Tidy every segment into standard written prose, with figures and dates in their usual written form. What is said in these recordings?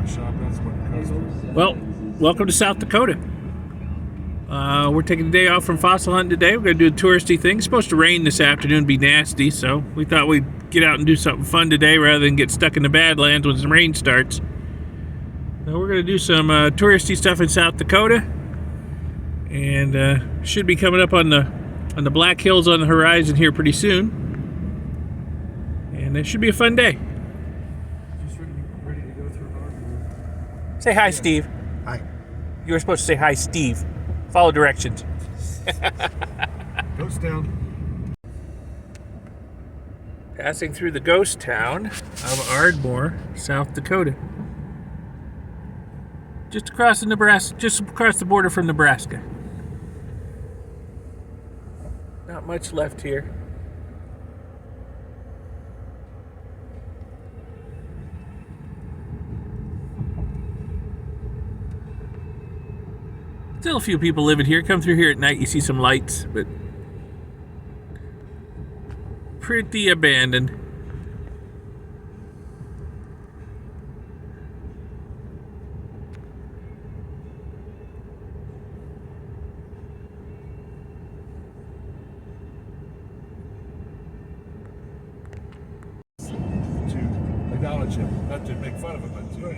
shop. That's what it costs. Well, welcome to South Dakota. We're taking the day off from fossil hunting today. We're going to do a touristy thing. It's supposed to rain this afternoon, be nasty, so we thought we'd get out and do something fun today rather than get stuck in the Badlands when some rain starts. So we're going to do some touristy stuff in South Dakota, and should be coming up on the Black Hills on the horizon here pretty soon. And it should be a fun day. Just ready to go through hard. Say hi, Steve. Hi. You were supposed to say hi, Steve. Follow directions. Ghost town. Passing through the ghost town of Ardmore, South Dakota. Just across the border from Nebraska. Not much left here. Still a few people living here. Come through here at night, you see some lights, but pretty abandoned. To acknowledge him, not to make fun of him, but to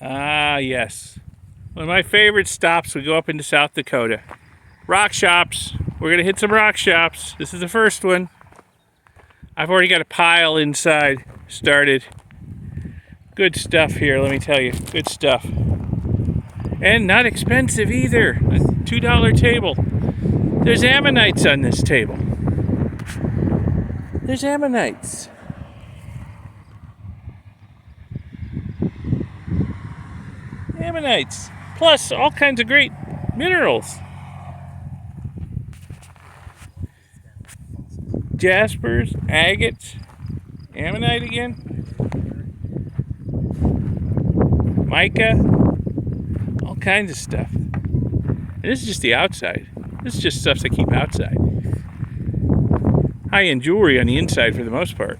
Ah, yes. One of my favorite stops, we go up into South Dakota. Rock shops. We're going to hit some rock shops. This is the first one. I've already got a pile inside started. Good stuff here, let me tell you. Good stuff. And not expensive either. A $2 table. There's ammonites on this table. There's ammonites. Ammonites, plus all kinds of great minerals. Jaspers, agates, ammonite again, mica, all kinds of stuff. And this is just the outside. This is just stuff they keep outside. High-end jewelry on the inside for the most part.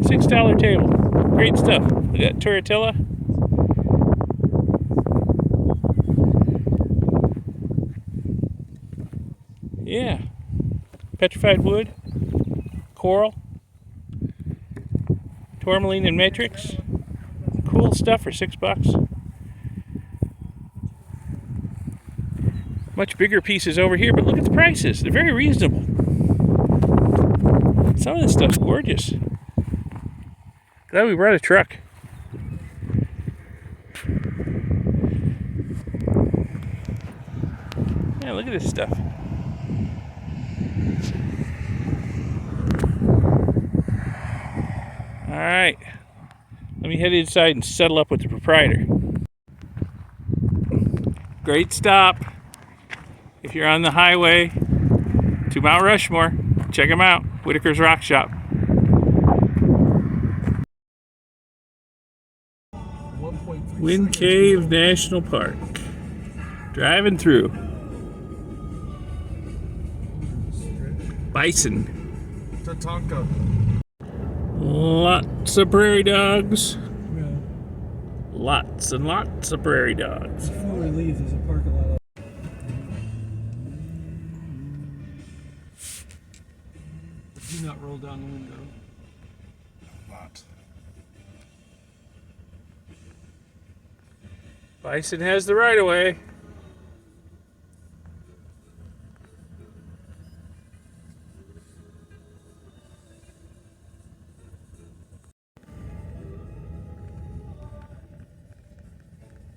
$6 table. Great stuff. We got turritella. Yeah. Petrified wood. Coral. Tourmaline and matrix. Cool stuff for $6. Much bigger pieces over here, but look at the prices. They're very reasonable. Some of this stuff's gorgeous. Glad we brought a truck. Yeah, look at this stuff. All right, let me head inside and settle up with the proprietor. Great stop. If you're on the highway to Mount Rushmore, check them out. Whitaker's Rock Shop. Wind Cave National Park. Driving through. Bison. Tatanka. Lots of prairie dogs. Yeah. Lots and lots of prairie dogs. Before we leave, there's a parking lot. Do not roll down the window. Lot. Bison has the right of way.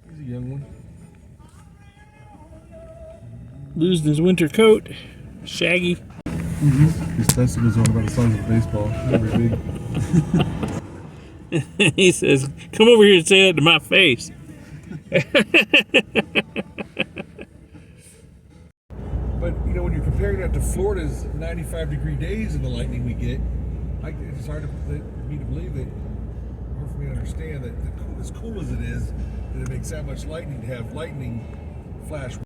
He's a young one. Losing his winter coat. Shaggy. His testicles are about the size of a baseball. Very big. He says, "Come over here and say that to my face." But you know, when you're comparing that to Florida's 95-degree days and the lightning we get, it's hard for me to believe that our for me to understand that as cool as it is, that it makes that much lightning to have lightning flash.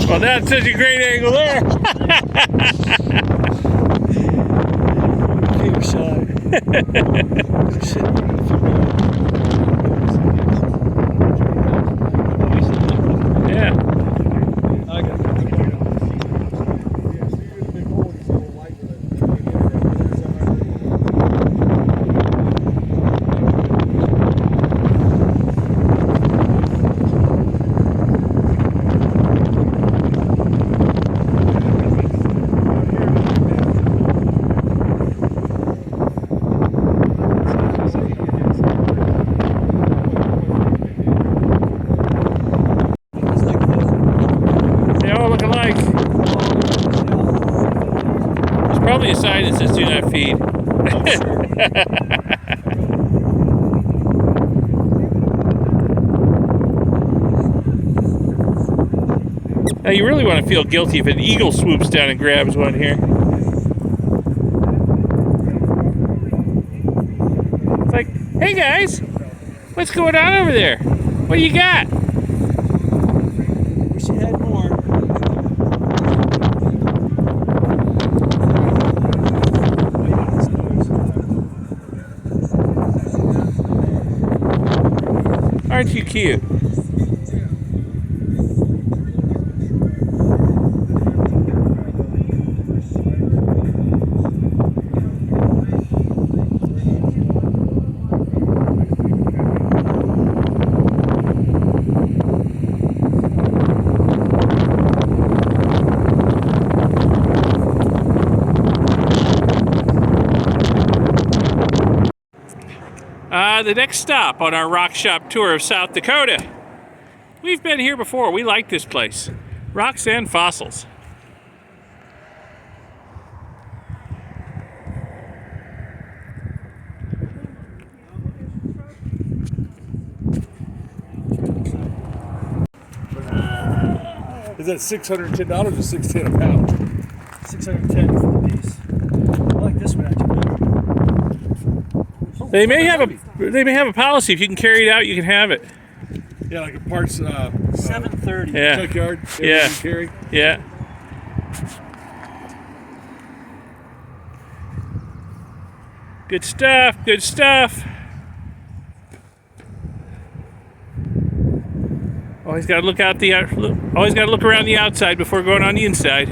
Well, that's such a great angle there. Keep shy. Yeah. I got it. Probably a sign that says do not feed. Now you really want to feel guilty if an eagle swoops down and grabs one here. It's like, hey guys, what's going on over there? What do you got? Wish you had more. Aren't you cute? The next stop on our rock shop tour of South Dakota. We've been here before. We like this place. Rocks and fossils. Is that $610 or $610 a pound? 610 for the piece. I like this one actually. They may have a policy. If you can carry it out, you can have it. Yeah, like a parts. 730. Yeah. Junkyard. Yeah. Carry. Yeah. Good stuff. Good stuff. Always got to look out the. Always got to look around the outside before going on the inside.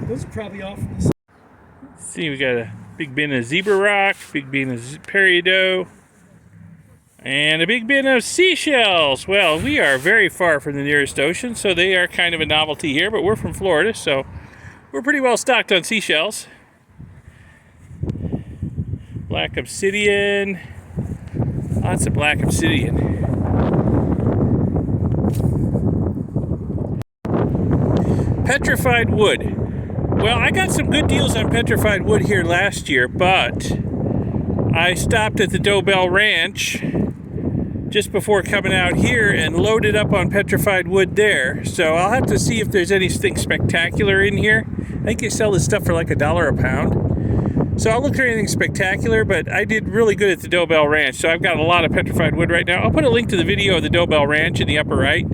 Those are probably off. See, we got a big bin of zebra rock, big bin of peridot, and a big bin of seashells. Well, we are very far from the nearest ocean, so they are kind of a novelty here, but we're from Florida, so we're pretty well stocked on seashells. Black obsidian, lots of black obsidian. Petrified wood. Well, I got some good deals on petrified wood here last year, but I stopped at the Dobell Ranch just before coming out here and loaded up on petrified wood there. So I'll have to see if there's anything spectacular in here. I think they sell this stuff for like $1 a pound. So I'll look for anything spectacular, but I did really good at the Dobell Ranch. So I've got a lot of petrified wood right now. I'll put a link to the video of the Dobell Ranch in the upper right.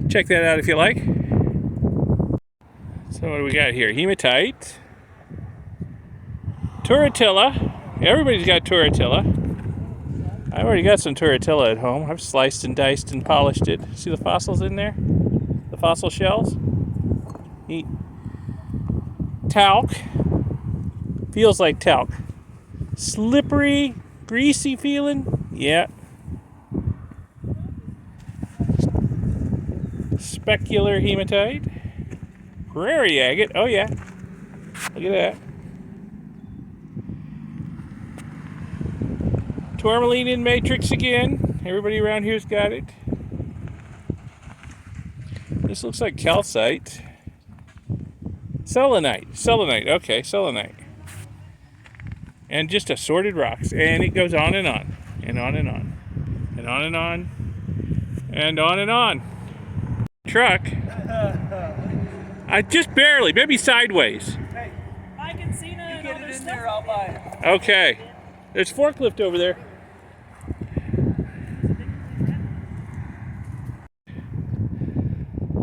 Check that out if you like. So what do we got here? Hematite. Turritella. Everybody's got turritella. I've already got some turritella at home. I've sliced and diced and polished it. See the fossils in there? The fossil shells? Neat. Talc. Feels like talc. Slippery, greasy feeling? Yeah. Specular hematite. Prairie agate. Oh yeah. Look at that. Tourmaline in matrix again. Everybody around here's got it. This looks like calcite. Selenite. Okay, selenite. And just assorted rocks. And it goes on and on. And on and on. And on and on. And on and on. Truck. Just barely, maybe sideways. Hey, Mike and Cena you and get all it their in stuff. there, I'll buy it. Okay. There's forklift over there.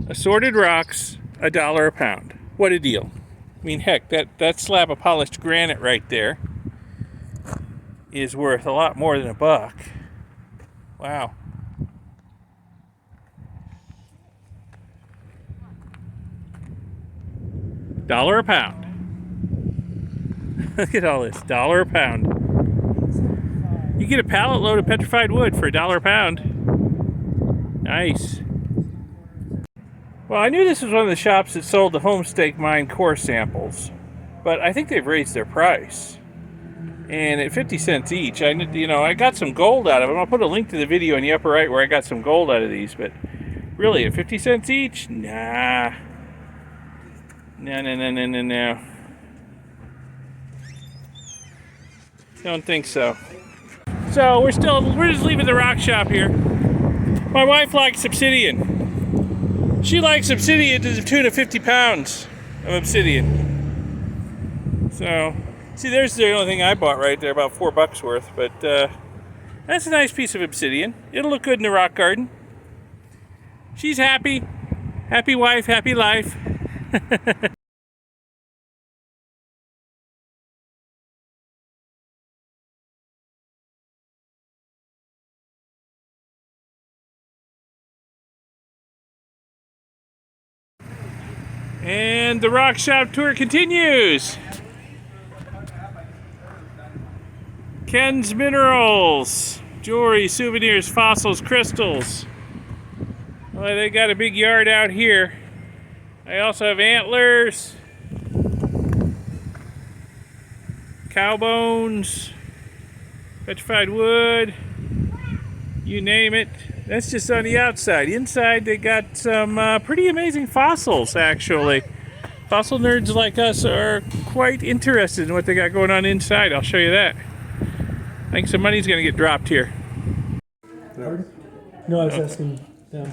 Assorted rocks, $1 a pound. What a deal. I mean, heck, that slab of polished granite right there is worth a lot more than $1. Wow. $1 a pound. Look at all this. $1 a pound. You get a pallet load of petrified wood for $1 a pound. Nice. Well, I knew this was one of the shops that sold the Homestake Mine core samples, but I think they've raised their price. And at 50 cents each, I got some gold out of them. I'll put a link to the video in the upper right where I got some gold out of these, but really, at 50 cents each? Nah. No. Don't think so. So we're just leaving the rock shop here. My wife likes obsidian. She likes obsidian to the tune of 50 pounds of obsidian. So, see, there's the only thing I bought right there, about $4 worth. But that's a nice piece of obsidian. It'll look good in the rock garden. She's happy. Happy wife, happy life. And the rock shop tour continues. Ken's Minerals, jewelry, souvenirs, fossils, crystals. Well, they got a big yard out here. I also have antlers, cow bones, petrified wood, you name it. That's just on the outside. Inside, they got some pretty amazing fossils, actually. Fossil nerds like us are quite interested in what they got going on inside. I'll show you that. I think some money's going to get dropped here. No, I was asking them.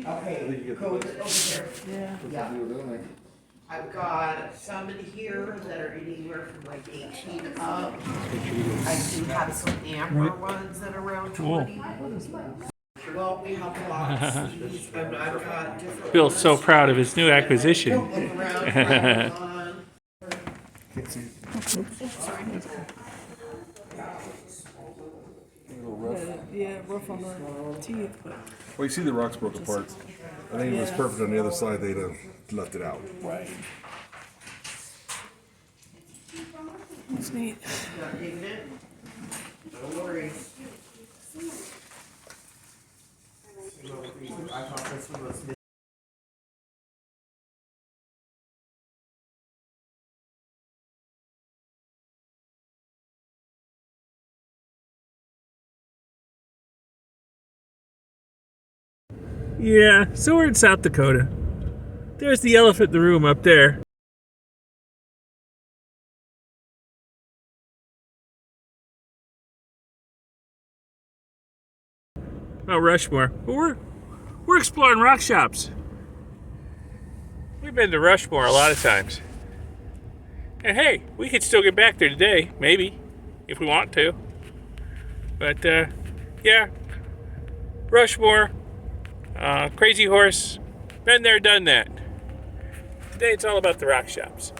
Okay, go over here. Yeah. I've got some in here that are anywhere from like 18 up. I do have some amber ones that are around 20. Well, we have lots of these, and I've got different. Bill's so proud of his new acquisition. Yeah, rough on the teeth, but Well, you see the rocks broke apart. I think it was perfect on the other side. They'd have left it out. right. That's neat. Not digging it? Don't worry. I thought this one was. Yeah, so we're in South Dakota. There's the elephant in the room up there. Mount Rushmore. But we're exploring rock shops. We've been to Rushmore a lot of times. And hey, we could still get back there today, maybe, if we want to. But yeah, Rushmore, Crazy Horse, been there, done that. Today it's all about the rock shops.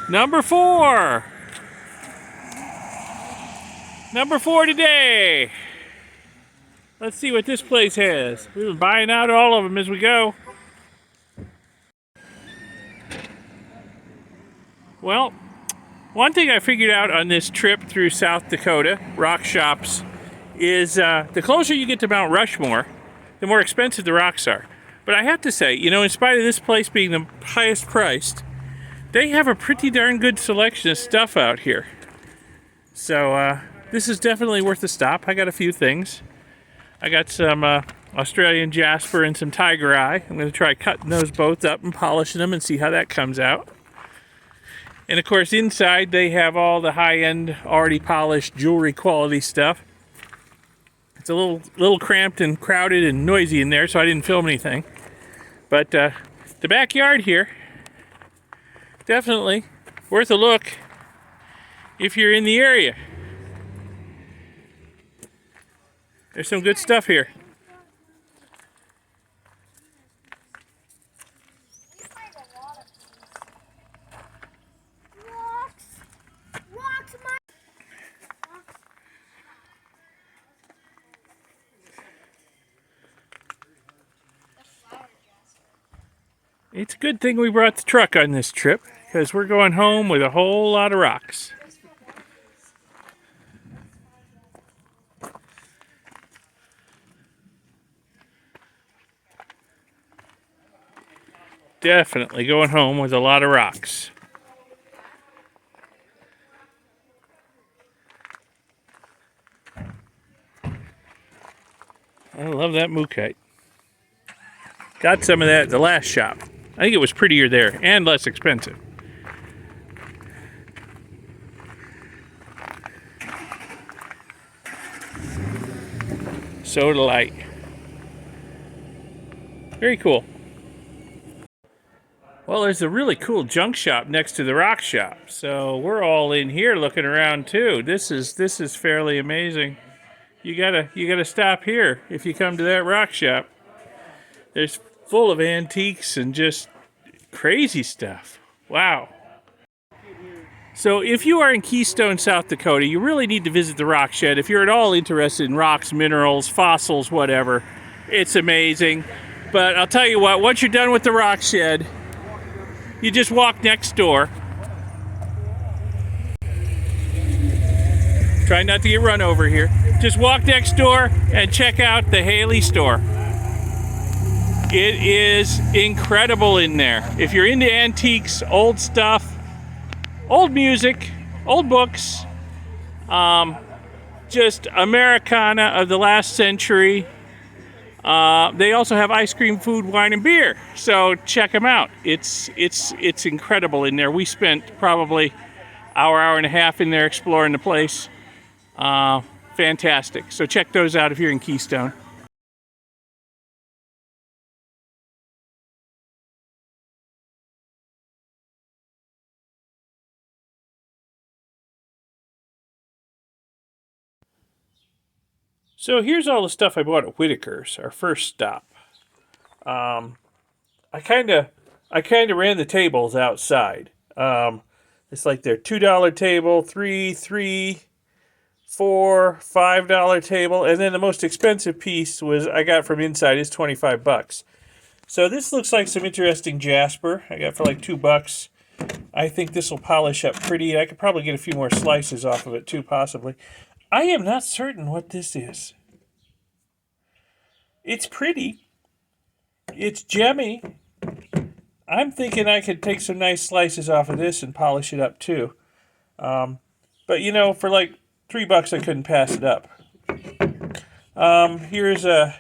Number 4. Number 4 today. Let's see what this place has. We've been buying out all of them as we go. Well, one thing I figured out on this trip through South Dakota, rock shops, is the closer you get to Mount Rushmore, the more expensive the rocks are. But I have to say, you know, in spite of this place being the highest priced, they have a pretty darn good selection of stuff out here. So this is definitely worth a stop. I got a few things. I got some Australian jasper and some tiger eye. I'm going to try cutting those both up and polishing them and see how that comes out. And of course inside they have all the high-end, already polished jewelry quality stuff. It's a little cramped and crowded and noisy in there, so I didn't film anything. But the backyard here, definitely worth a look if you're in the area. There's some good stuff here. It's a good thing we brought the truck on this trip, because we're going home with a whole lot of rocks. Definitely going home with a lot of rocks. I love that mookite. Got some of that at the last shop. I think it was prettier there and less expensive. Sodalite. Very cool. Well, there's a really cool junk shop next to the rock shop, so we're all in here looking around too. This is fairly amazing. You gotta stop here if you come to that rock shop. There's full of antiques and just crazy stuff. Wow. So if you are in Keystone, South Dakota, you really need to visit the rock shed. If you're at all interested in rocks, minerals, fossils, whatever, it's amazing. But I'll tell you what, once you're done with the rock shed, you just walk next door. Try not to get run over here. Just walk next door and check out the Haley store. It is incredible in there. If you're into antiques, old stuff, old music, old books, just Americana of the last century. They also have ice cream, food, wine, and beer. So check them out. It's incredible in there. We spent probably hour and a half in there exploring the place. Fantastic. So check those out if you're in Keystone. So here's all the stuff I bought at Whitaker's, our first stop. I kind of ran the tables outside. It's like their $2 table, $3, $4, $5 table, and then the most expensive piece was I got from inside is $25. So this looks like some interesting jasper. I got for like $2. I think this will polish up pretty. I could probably get a few more slices off of it too, possibly. I am not certain what this is. It's pretty. It's gemmy. I'm thinking I could take some nice slices off of this and polish it up too. But you know, for like $3 I couldn't pass it up. Here's a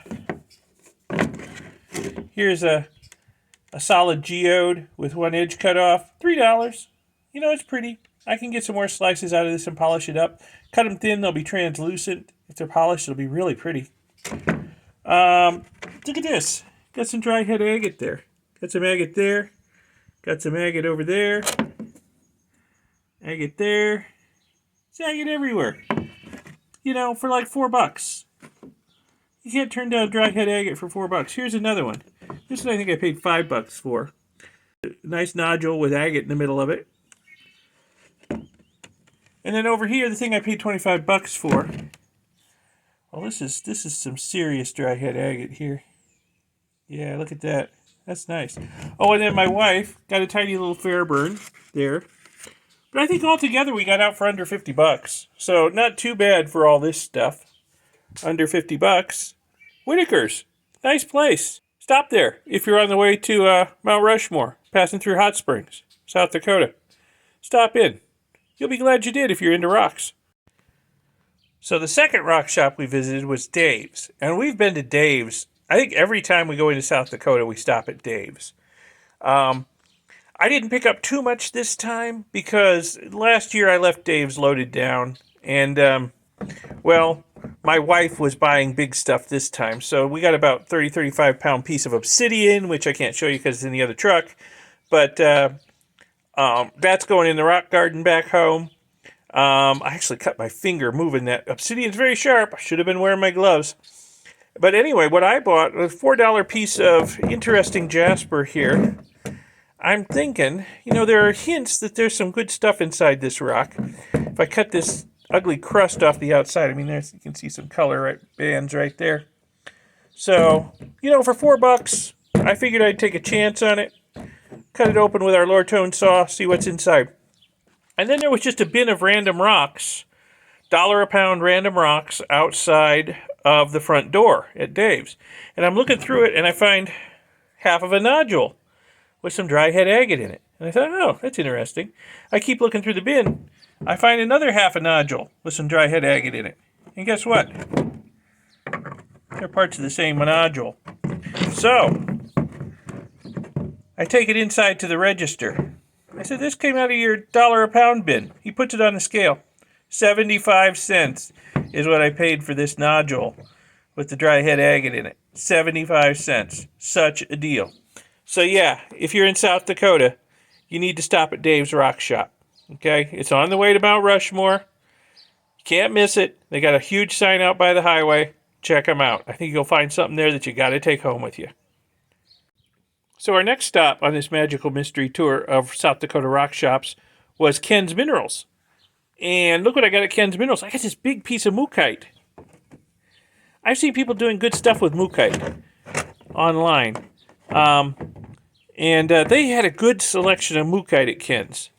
solid geode with one edge cut off. $3. You know, it's pretty. I can get some more slices out of this and polish it up. Cut them thin, they'll be translucent. If they're polished, it'll be really pretty. Look at this. Got some dry head agate there. Got some agate there. Got some agate over there. Agate there. It's agate everywhere. You know, for like $4. You can't turn down dry head agate for $4. Here's another one. This one I think I paid $5 for. Nice nodule with agate in the middle of it. And then over here, the thing I paid $25 for. Well, this is some serious dry head agate here. Yeah, look at that. That's nice. Oh, and then my wife got a tiny little Fairburn there. But I think altogether we got out for under $50. So not too bad for all this stuff. Under $50. Whitaker's. Nice place. Stop there if you're on the way to Mount Rushmore, passing through Hot Springs, South Dakota. Stop in. You'll be glad you did if you're into rocks. So the second rock shop we visited was Dave's. And we've been to Dave's, I think every time we go into South Dakota, we stop at Dave's. I didn't pick up too much this time because last year I left Dave's loaded down. And, well, my wife was buying big stuff this time. So we got about 35 pound piece of obsidian, which I can't show you because it's in the other truck. But that's going in the rock garden back home. I actually cut my finger moving that. Obsidian's very sharp. I should have been wearing my gloves. But anyway, what I bought was a $4 piece of interesting jasper here. I'm thinking, you know, there are hints that there's some good stuff inside this rock. If I cut this ugly crust off the outside, I mean, there's, you can see some color bands right there. So, you know, for $4, I figured I'd take a chance on it. Cut it open with our Lortone saw, see what's inside. And then there was just a bin of random rocks, $1 a pound random rocks outside of the front door at Dave's. And I'm looking through it and I find half of a nodule with some dry head agate in it. And I thought, oh, that's interesting. I keep looking through the bin. I find another half a nodule with some dry head agate in it. And guess what? They're parts of the same nodule. So, I take it inside to the register. I said, this came out of your $1 a pound bin. He puts it on the scale. 75 cents is what I paid for this nodule with the dry head agate in it. 75 cents. Such a deal. So yeah, if you're in South Dakota, you need to stop at Dave's Rock Shop. Okay? It's on the way to Mount Rushmore. You can't miss it. They got a huge sign out by the highway. Check them out. I think you'll find something there that you got to take home with you. So our next stop on this magical mystery tour of South Dakota rock shops was Ken's Minerals. And look what I got at Ken's Minerals. I got this big piece of mookaite. I've seen people doing good stuff with mookaite online. And they had a good selection of mookaite at Ken's.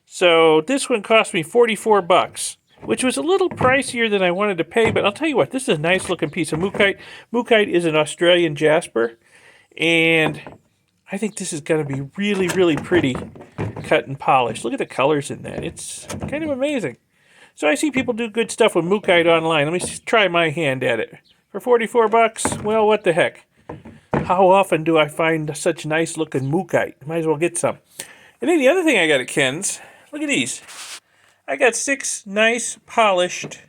So this one cost me $44, which was a little pricier than I wanted to pay. But I'll tell you what, this is a nice looking piece of mookaite. Mookaite is an Australian jasper. And I think this is going to be really, really pretty cut and polished. Look at the colors in that. It's kind of amazing. So I see people do good stuff with mookaite online. Let me try my hand at it. For $44, well, what the heck? How often do I find such nice looking mookaite? Might as well get some. And then the other thing I got at Ken's, look at these. I got 6 nice polished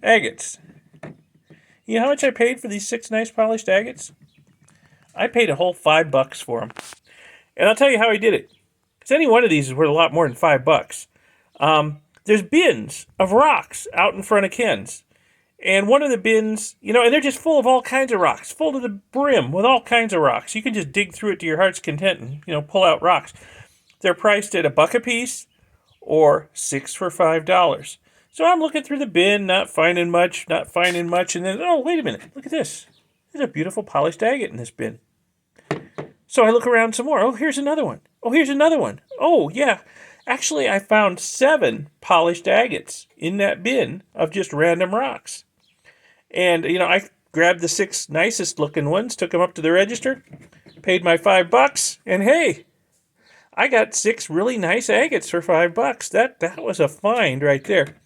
agates. You know how much I paid for these 6 nice polished agates? I paid a whole $5 for them. And I'll tell you how I did it. Because any one of these is worth a lot more than $5. There's bins of rocks out in front of Ken's. And one of the bins, you know, and they're just full of all kinds of rocks. Full to the brim with all kinds of rocks. You can just dig through it to your heart's content and, you know, pull out rocks. They're priced at $1 a piece or 6 for $5. So I'm looking through the bin, not finding much. And then, oh, wait a minute. Look at this. There's a beautiful polished agate in this bin. So I look around some more. Oh, here's another one. Oh, here's another one. Oh, yeah. Actually, I found 7 polished agates in that bin of just random rocks. And, you know, I grabbed the 6 nicest looking ones, took them up to the register, paid my $5, and hey, I got 6 really nice agates for $5. That was a find right there.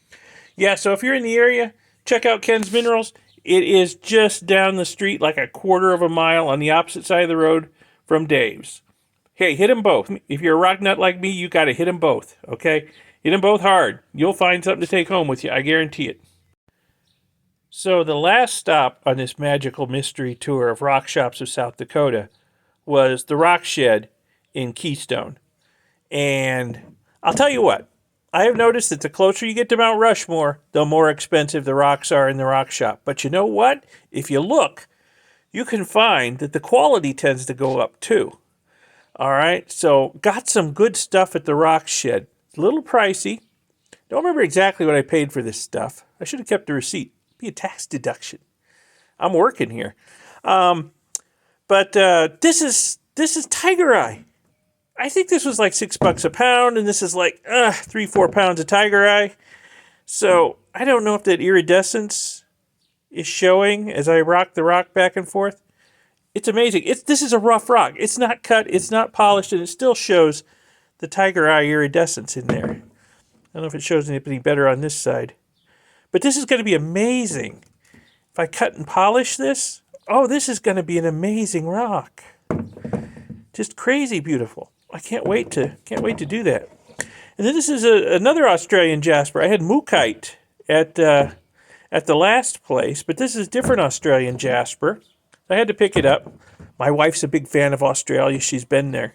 Yeah, so if you're in the area, check out Ken's Minerals. It is just down the street, like a quarter of a mile on the opposite side of the road from Dave's. Hey, hit them both. If you're a rock nut like me, you got to hit them both, okay? Hit them both hard. You'll find something to take home with you. I guarantee it. So the last stop on this magical mystery tour of rock shops of South Dakota was the Rock Shed in Keystone. And I'll tell you what. I have noticed that the closer you get to Mount Rushmore, the more expensive the rocks are in the rock shop. But you know what? If you look, you can find that the quality tends to go up too. All right, so got some good stuff at the Rock Shed. A little pricey. Don't remember exactly what I paid for this stuff. I should have kept the receipt. Be a tax deduction. I'm working here. But this is Tiger Eye. I think this was like $6 a pound, and this is like 3-4 pounds of Tiger Eye. So I don't know if that iridescence is showing as I rock the rock back and forth. It's amazing. This is a rough rock. It's not cut, it's not polished, and it still shows the Tiger Eye iridescence in there. I don't know if it shows any better on this side. But this is going to be amazing if I cut and polish this, oh, this is going to be an amazing rock. Just crazy beautiful. I can't wait to do that. And then this is another Australian jasper. I had Mookite at the last place, but this is different Australian jasper. I had to pick it up. My wife's a big fan of Australia. She's been there.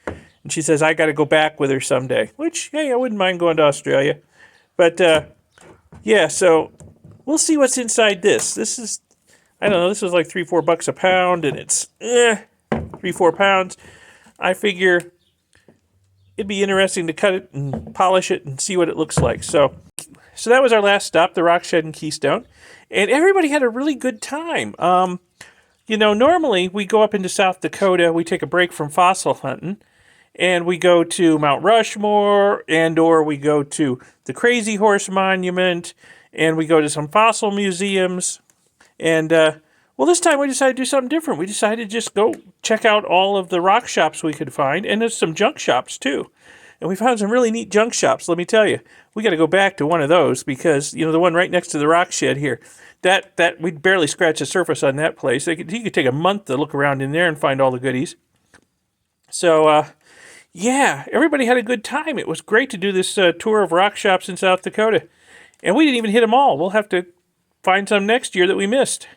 And she says I got to go back with her someday, which, hey, I wouldn't mind going to Australia. But, yeah, so we'll see what's inside this. This is, I don't know, this was like $3-4 a pound, and it's 3-4 pounds. I figure it'd be interesting to cut it and polish it and see what it looks like. So that was our last stop, the rock shed in Keystone. And everybody had a really good time. You know, normally we go up into South Dakota, we take a break from fossil hunting, and we go to Mount Rushmore, or we go to the Crazy Horse Monument, and we go to some fossil museums. And, well, this time we decided to do something different. We decided to just go check out all of the rock shops we could find, and there's some junk shops, too. And we found some really neat junk shops, let me tell you. We got to go back to one of those because, you know, the one right next to the rock shed here, that we'd barely scratch the surface on that place. You could take a month to look around in there and find all the goodies. So, yeah, everybody had a good time. It was great to do this tour of rock shops in South Dakota. And we didn't even hit them all. We'll have to find some next year that we missed.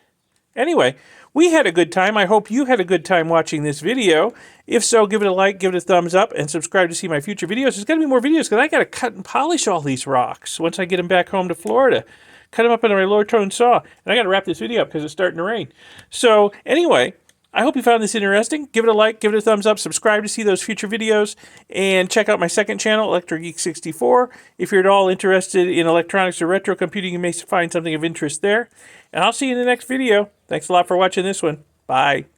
Anyway, we had a good time. I hope you had a good time watching this video. If so, give it a like, give it a thumbs up, and subscribe to see my future videos. There's going to be more videos because I got to cut and polish all these rocks once I get them back home to Florida. Cut them up in my lower tone saw. And I got to wrap this video up because it's starting to rain. So anyway, I hope you found this interesting. Give it a like, give it a thumbs up, subscribe to see those future videos, and check out my second channel, ElectroGeek64. If you're at all interested in electronics or retro computing, you may find something of interest there. And I'll see you in the next video. Thanks a lot for watching this one. Bye.